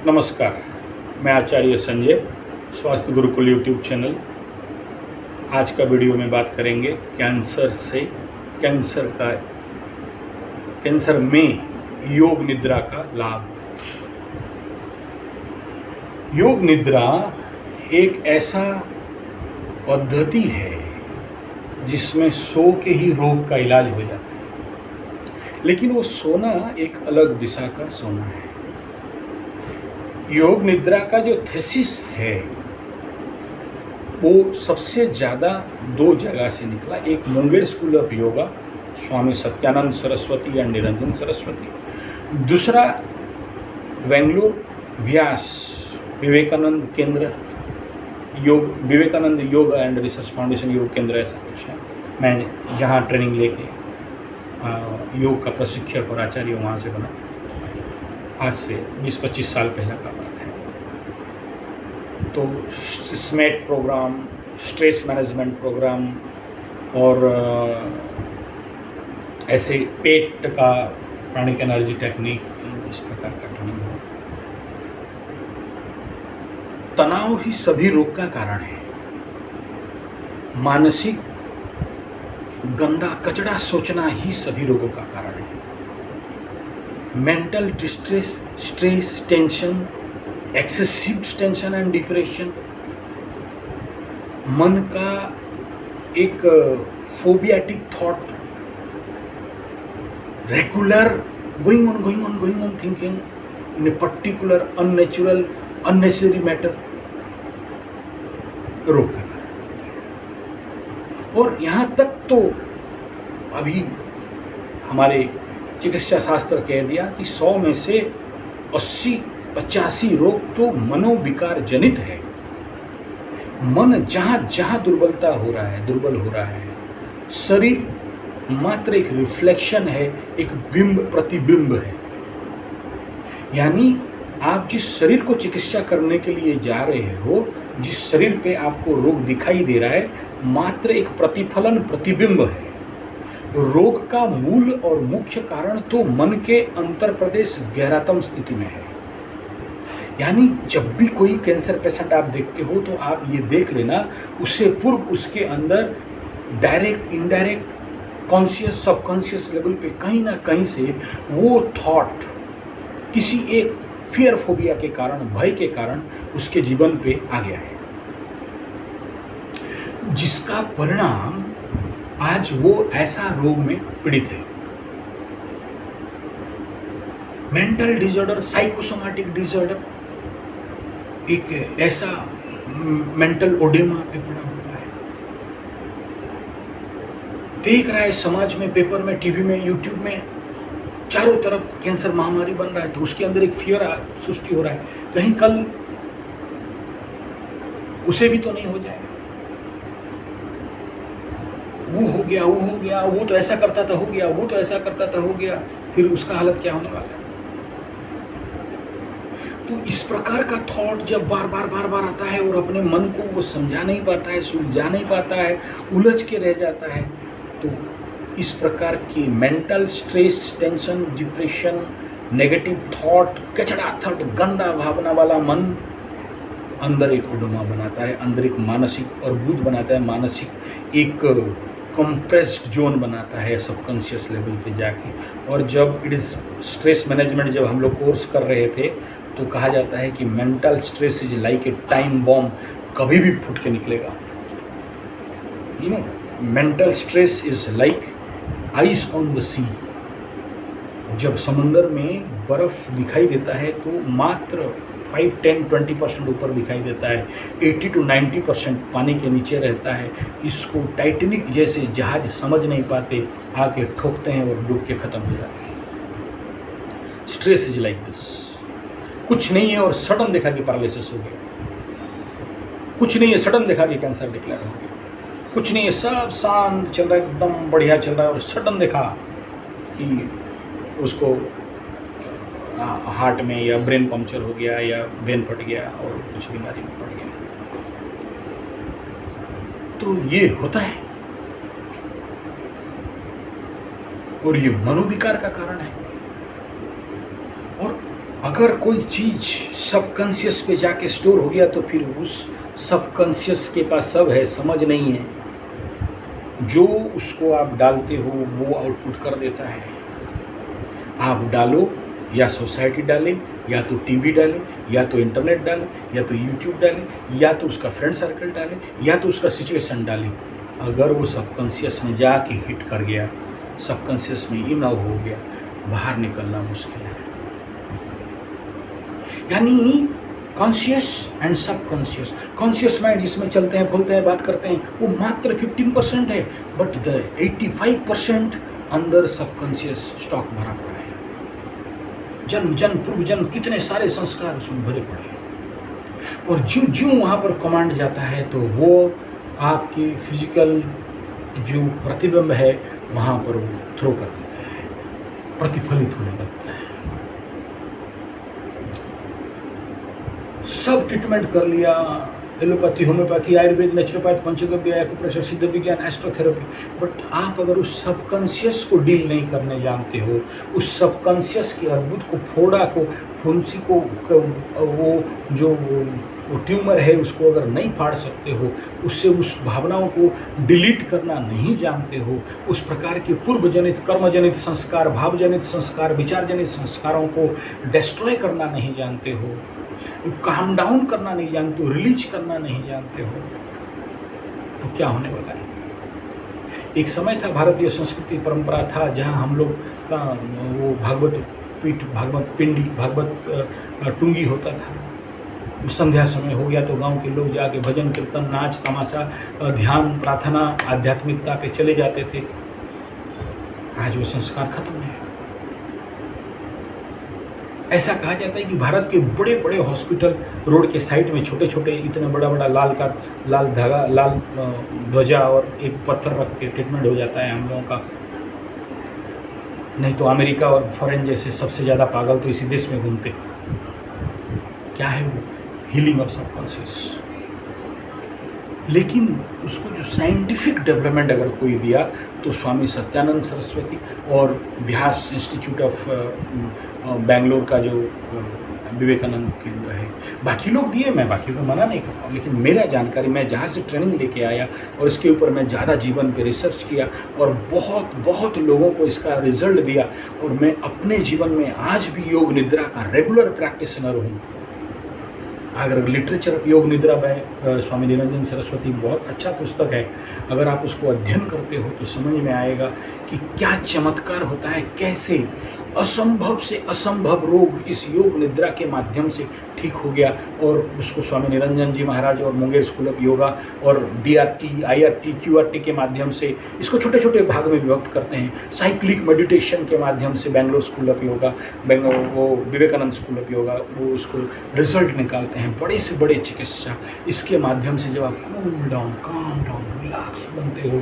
नमस्कार, मैं आचार्य संजय, स्वास्थ्य गुरुकुल यूट्यूब चैनल। आज का वीडियो में बात करेंगे कैंसर में योग निद्रा का लाभ। योग निद्रा एक ऐसा पद्धति है जिसमें सो के ही रोग का इलाज हो जाता है, लेकिन वो सोना एक अलग दिशा का सोना है। योग निद्रा का जो थीसिस है वो सबसे ज़्यादा दो जगह से निकला। एक मुंगेर स्कूल ऑफ योगा, स्वामी सत्यानंद सरस्वती या निरंजन सरस्वती। दूसरा बेंगलुरु व्यास विवेकानंद केंद्र विवेकानंद योग एंड रिसर्च फाउंडेशन योग केंद्र, ऐसा कुछ है। मैं जहाँ ट्रेनिंग लेके योग का प्रशिक्षक और आचार्य वहाँ से बना। आज से 20-25 साल पहला का बात है। तो स्मेट प्रोग्राम, स्ट्रेस मैनेजमेंट प्रोग्राम और ऐसे पेट का प्राणिक एनर्जी टेक्निक, इस प्रकार का ट्रेनिंग है। तनाव ही सभी रोग का कारण है। मानसिक गंदा कचड़ा सोचना ही सभी रोगों का कारण है। Mental distress, stress, tension, excessive tension and depression, मन का एक phobiatic thought, regular going on thinking in a particular unnatural unnecessary matter रोग का कारण। और यहाँ तक तो अभी हमारे चिकित्सा शास्त्र कह दिया कि 100 में से 80-85 रोग तो मनोविकार जनित है। मन जहाँ जहाँ दुर्बल हो रहा है। शरीर मात्र एक रिफ्लेक्शन है, एक बिंब प्रतिबिंब है। यानी आप जिस शरीर को चिकित्सा करने के लिए जा रहे हो, जिस शरीर पे आपको रोग दिखाई दे रहा है, मात्र एक प्रतिफलन प्रतिबिंब है। रोग का मूल और मुख्य कारण तो मन के अंतर्प्रदेश गहरातम स्थिति में है। यानी जब भी कोई कैंसर पेशेंट आप देखते हो तो आप ये देख लेना, उससे पूर्व उसके अंदर direct, indirect, conscious, subconscious level पे कहीं ना कहीं से वो थॉट किसी एक फियर फोबिया के कारण, भय के कारण उसके जीवन पे आ गया है, जिसका परिणाम आज वो ऐसा रोग में पीड़ित है। मेंटल डिसऑर्डर, साइकोसोमैटिक डिसऑर्डर, एक ऐसा मेंटल ओडेमा पे पड़ा हुआ है। देख रहा है समाज में, पेपर में, टीवी में, यूट्यूब में, चारों तरफ कैंसर महामारी बन रहा है, तो उसके अंदर एक फियर सृष्टि हो रहा है, कहीं कल उसे भी तो नहीं हो जाए। वो हो गया, वो तो ऐसा करता था, हो गया, वो तो ऐसा करता था, हो गया, फिर उसका हालत क्या होने वाला है। तो इस प्रकार का थॉट जब बार बार आता है और अपने मन को वो समझा नहीं पाता है, सुलझा नहीं पाता है, उलझ के रह जाता है, तो इस प्रकार की mental stress, tension, depression, negative thought, कचड़ा थॉट, गंदा भावना वाला मन अंदर एक ओडोमा बनाता है, अंदर एक मानसिक अर्बुद बनाता है, मानसिक एक कंप्रेस्ड जोन बनाता है सबकॉन्शियस लेवल पे जाके। और जब इट इज़ स्ट्रेस मैनेजमेंट, जब हम लोग कोर्स कर रहे थे तो कहा जाता है कि mental stress is like a time bomb, कभी भी फूट के निकलेगा। Mental stress is like ice on the sea. जब समंदर में बर्फ़ दिखाई देता है तो मात्र 5, 10, 20% ऊपर दिखाई देता है, 80 to 90% पानी के नीचे रहता है। इसको टाइटैनिक जैसे जहाज समझ नहीं पाते, आके ठोकते हैं और डूब के ख़त्म हो जाते हैं। Stress is like this. कुछ नहीं है और सडन देखा कि पैरालिसिस हो गया, कुछ नहीं है सडन देखा कि कैंसर डिक्लेयर हो गया, कुछ नहीं है सब शांत चल रहा है, एकदम बढ़िया चल रहा है, और सडन देखा कि उसको हार्ट में या ब्रेन पंक्चर हो गया या वेन फट गया और कुछ बीमारी में पड़ गया। तो ये होता है और ये मनोविकार का कारण है। और अगर कोई चीज़ सबकॉन्शियस पे जाके स्टोर हो गया तो फिर उस सबकॉन्शियस के पास सब है, समझ नहीं है। जो उसको आप डालते हो वो आउटपुट कर देता है। आप डालो, या सोसाइटी डाले, या तो टीवी डाले, या तो इंटरनेट डाले, या तो यूट्यूब डाले, या तो उसका फ्रेंड सर्कल डाले, या तो उसका सिचुएशन डाले, अगर वो सबकॉन्शियस में जाके हिट कर गया, सबकॉन्शियस में इन आउट हो गया, बाहर निकलना मुश्किल है। यानी conscious and subconscious, conscious mind जिसमें चलते हैं, फूलते हैं, बात करते हैं, वो मात्र 15% है, बट द 85% अंदर सबकॉन्शियस स्टॉक भरा पड़ा है। जन्म जन्म पूर्व जन्म कितने सारे संस्कार उसमें भरे पड़े हैं, और ज्यों ज्यों वहाँ पर कमांड जाता है तो वो आपकी फिजिकल जो प्रतिबिंब है वहाँ पर वो थ्रो कर देता है, प्रतिफलित होने लगता है। सब ट्रीटमेंट कर लिया, एलोपैथी, होम्योपैथी, आयुर्वेद, नेचुरोपैथ, पंचगव्य, एक्यूप्रेशर, सिद्ध विज्ञान, एस्ट्रोथेरेपी, बट आप अगर उस सबकॉन्शियस को डील नहीं करने जानते हो, उस सबकॉन्शियस के अर्बुद को, फोड़ा को, फुंसी को, वो जो वो ट्यूमर है उसको अगर नहीं फाड़ सकते हो, उससे उस भावनाओं को डिलीट करना नहीं जानते हो, उस प्रकार के पूर्वजनित, कर्मजनित संस्कार, भावजनित संस्कार, विचारजनित संस्कारों को डिस्ट्रॉय करना नहीं जानते हो, काम डाउन करना नहीं जानते हो, रिलीज करना नहीं जानते हो, तो क्या होने वाला है? एक समय था, भारतीय संस्कृति परंपरा था, जहाँ हम लोग का वो भागवत पीठ, भागवत पिंडी, भागवत टुंगी होता था। संध्या समय हो गया तो गांव के लोग जाके भजन कीर्तन, नाच तमाशा, ध्यान, प्रार्थना, आध्यात्मिकता पे चले जाते थे। आज वो संस्कार खत्म है। ऐसा कहा जाता है कि भारत के बड़े बड़े हॉस्पिटल रोड के साइड में छोटे छोटे इतना बड़ा बड़ा लाल धागा, लाल ध्वजा और एक पत्थर रख के ट्रीटमेंट हो जाता है हम लोगों का। नहीं तो अमेरिका और फॉरेन जैसे सबसे ज़्यादा पागल तो इसी देश में घूमते। क्या है वो? Healing of subconscious. लेकिन उसको जो साइंटिफिक डेवलपमेंट अगर कोई दिया तो स्वामी सत्यानंद सरस्वती और व्यास इंस्टीट्यूट ऑफ बेंगलोर का जो विवेकानंद केंद्र है, बाकी लोग दिए, मैं बाकी को मना नहीं करता हूँ, लेकिन मेरा जानकारी, मैं जहाँ से ट्रेनिंग लेके आया और इसके ऊपर मैं ज़्यादा जीवन पे रिसर्च किया और बहुत बहुत लोगों को इसका रिजल्ट दिया, और मैं अपने जीवन में आज भी योग निद्रा का रेगुलर प्रैक्टिशनर हूँ। अगर लिटरेचर ऑफ योग निद्रा बाय स्वामी निरंजन सरस्वती बहुत अच्छा पुस्तक है, अगर आप उसको अध्ययन करते हो तो समझ में आएगा कि क्या चमत्कार होता है, कैसे असंभव से असंभव रोग इस योग निद्रा के माध्यम से ठीक हो गया। और उसको स्वामी निरंजन जी महाराज और मुंगेर स्कूल ऑफ योगा और DRT, IRT, QRT के माध्यम से इसको छोटे छोटे भाग में विभक्त करते हैं। साइक्लिक मेडिटेशन के माध्यम से बेंगलोर स्कूल ऑफ योगा, वो विवेकानंद स्कूल ऑफ योगा, वो उसको रिजल्ट निकालते हैं, बड़े से बड़े चिकित्सा। इसके माध्यम से जब आप cool down, calm down, relax बनते हो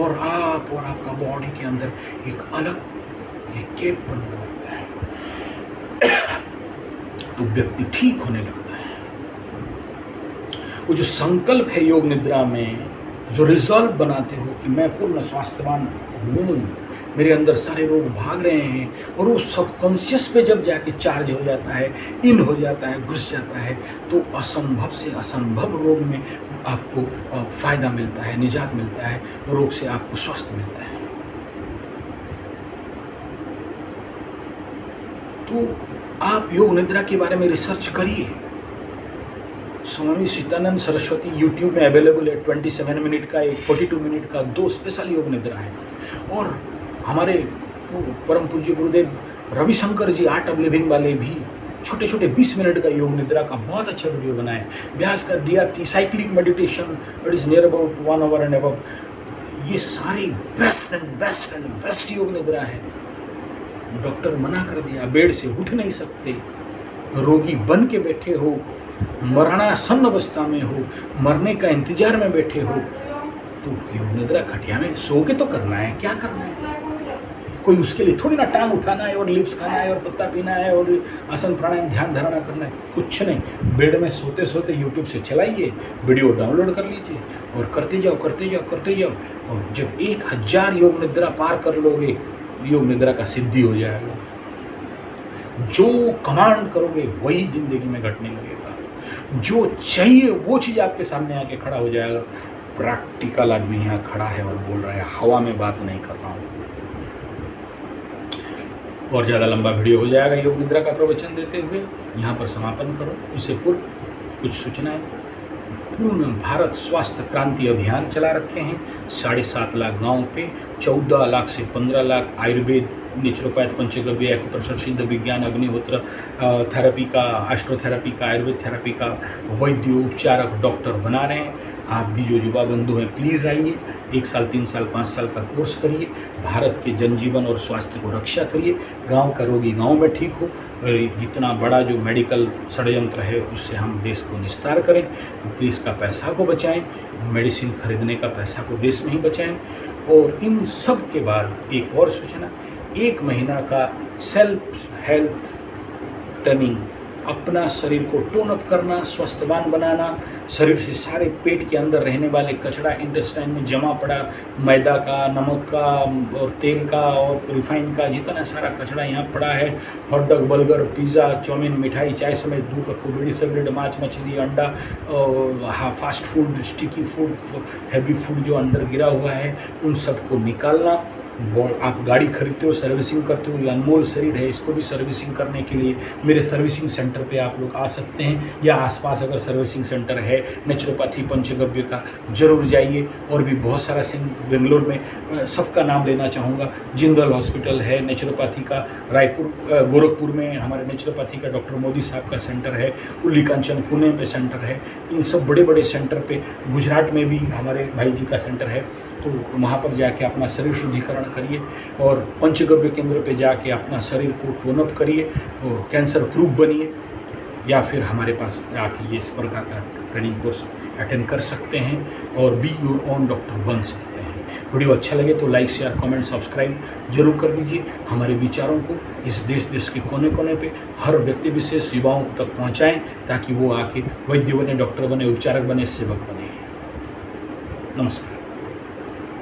और आप और आपका बॉडी के अंदर एक अलग केप बन जाता है, तो व्यक्ति ठीक होने लगता है। वो जो संकल्प है योग निद्रा में, जो रिजॉल्व बनाते हो कि मैं पूर्ण स्वास्थ्यवान हूँ, मेरे अंदर सारे रोग भाग रहे हैं, और वो सबकॉन्शियस पे जब जाके चार्ज हो जाता है, इन हो जाता है, घुस जाता है, तो असंभव से असंभव रोग में आपको फायदा मिलता है, निजात मिलता है, रोग से आपको स्वास्थ्य मिलता है। तो आप योग निद्रा के बारे में रिसर्च करिए। स्वामी सत्यानंद सरस्वती यूट्यूब में अवेलेबल है। 27 मिनट का, एक 42 मिनट का, 2 स्पेशल योग निद्रा है। और हमारे परम पूज्य गुरुदेव रविशंकर जी आर्ट ऑफ लिविंग वाले भी छोटे छोटे 20 मिनट का योग निद्रा का बहुत अच्छा वीडियो बनाए। व्यास का DRT, cyclic meditation, it is near about 1 our and above. ये सारी best and best and best योग निद्रा है। डॉक्टर मना कर दिया, बेड से उठ नहीं सकते, रोगी बन के बैठे हो, मरणासन अवस्था में हो, मरने का इंतजार में बैठे हो, तो योग निद्रा खटिया में सो के तो करना है। क्या करना है? कोई उसके लिए थोड़ी ना टांग उठाना है और लिप्स खाना है और पत्ता पीना है और आसन प्राणायाम ध्यान धारणा करना है, कुछ नहीं। बेड में सोते सोते यूट्यूब से चलाइए, वीडियो डाउनलोड कर लीजिए और करते जाओ करते जाओ करते जाओ। और जब 1000 योग निद्रा पार कर लोगे, योग निद्रा का सिद्धि हो जाएगा। जो कमांड करोगे वही ज़िंदगी में घटने लगेगा। जो चाहिए वो चीज़ आपके सामने आके खड़ा हो जाएगा। प्रैक्टिकल आदमी यहाँ खड़ा है और बोल रहा है, हवा में बात नहीं कर रहा हूँ। और ज़्यादा लंबा वीडियो हो जाएगा योग निद्रा का प्रवचन देते हुए, यहाँ पर समापन करो। इससे पूर्व कुछ सूचनाएं। पूर्ण भारत स्वास्थ्य क्रांति अभियान चला रखे हैं 7.5 लाख गाँव पे, 14 लाख से 15 लाख आयुर्वेद, नेचुरोपैथ, पंचगव्य, एक्यूप्रेशर, सिद्ध विज्ञान, अग्निहोत्र थेरेपी का, एस्ट्रोथेरेपी का, आयुर्वेद थेरेपी का वैद्य उपचारक डॉक्टर बना रहे हैं। आप भी जो युवा बंधु हैं प्लीज़ आइए, 1 साल 3 साल 5 साल का कोर्स करिए, भारत के जनजीवन और स्वास्थ्य को रक्षा करिए, गांव का रोगी गांव में ठीक हो। और जितना बड़ा जो मेडिकल षड्यंत्र है उससे हम देश को निस्तार करें, देश का पैसा को बचाएं, मेडिसिन खरीदने का पैसा को देश में ही बचाएं। और इन सब के बाद एक और सूचना, 1 महीना का सेल्फ हेल्थ ट्रेनिंग, अपना शरीर को टोन अप करना, स्वस्थवान बनाना, शरीर से सारे पेट के अंदर रहने वाले कचरा, इंटेस्टाइन में जमा पड़ा मैदा का, नमक का और तेल का और रिफाइन का जितना सारा कचरा यहाँ पड़ा है, hot dog, burger, pizza, chowmein, मिठाई, चाय समेत दूध का बीड़ी, सिगरेट, मांस, मछली, अंडा, fast food, sticky food, heavy food जो अंदर गिरा हुआ है, उन सबको निकालना। आप गाड़ी खरीदते हो, सर्विसिंग करते हो, ये अनमोल शरीर है, इसको भी सर्विसिंग करने के लिए मेरे सर्विसिंग सेंटर पे आप लोग आ सकते हैं, या आसपास अगर सर्विसिंग सेंटर है नेचुरोपैथी पंचगव्य का जरूर जाइए। और भी बहुत सारा बेंगलोर में सबका नाम लेना चाहूँगा, जिंदल हॉस्पिटल है नेचुरोपैथी का, रायपुर गोरखपुर में हमारे नेचुरोपैथी का डॉक्टर मोदी साहब का सेंटर है, उल्ली कांचन पुणे पे सेंटर है। इन सब बड़े बड़े सेंटर पे, गुजरात में भी हमारे भाई जी का सेंटर है, तो वहाँ पर जाके अपना शरीर शुद्धिकरण करिए और पंचगव्य केंद्र पे जाके अपना शरीर को टोनअप करिए और कैंसर प्रूफ बनिए, या फिर हमारे पास आके ये इस प्रकार का ट्रेनिंग कोर्स अटेंड कर सकते हैं और बी योर ओन डॉक्टर बन सकते हैं। वीडियो अच्छा लगे तो लाइक, शेयर, कमेंट, सब्सक्राइब जरूर कर दीजिए। हमारे विचारों को इस देश के कोने कोने पे हर व्यक्ति विशेष युवाओं तक पहुँचाएँ, ताकि वो आके वैद्य बने, डॉक्टर बने, उपचारक बने, सेवक बने। नमस्कार।